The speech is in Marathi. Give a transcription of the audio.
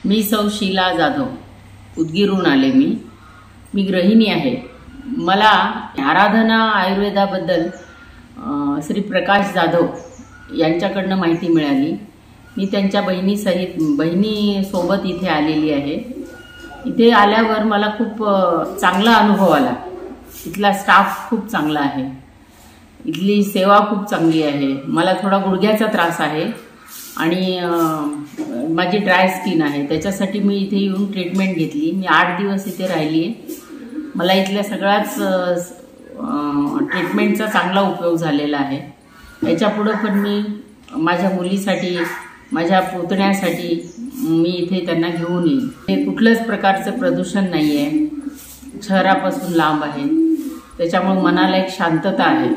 मी सौ शीला जाधव उदगीरहून आले। मी गृहिणी आहे। मला आराधना आयुर्वेदाबद्दल श्री प्रकाश जाधव यांच्याकडनं माहिती मिळाली। मी त्यांच्या बहिणीसोबत इथे आलेली आहे। इथे आल्यावर मला खूप चांगला अनुभव आला। इथला स्टाफ खूप चांगला आहे, इथली सेवा खूप चांगली आहे। मला थोडा गुडघ्याचा त्रास आहे आणि माझी ड्राय स्किन आहे, त्याच्यासाठी मी इथे येऊन ट्रीटमेंट घेतली। मी 8 दिवस इथे राहिली आहे। मला इथल्या सगळ्याच ट्रीटमेंटचा चांगला उपयोग झालेला आहे। याच्यापुढे पण मी माझ्या मुलीसाठी, माझ्या पुतण्यासाठी मी इथे त्यांना घेऊन येईन। हे कुठल्याच प्रकारचं प्रदूषण नाही आहे, शहरापासून लांब आहे, त्याच्यामुळे मनाला एक शांतता आहे।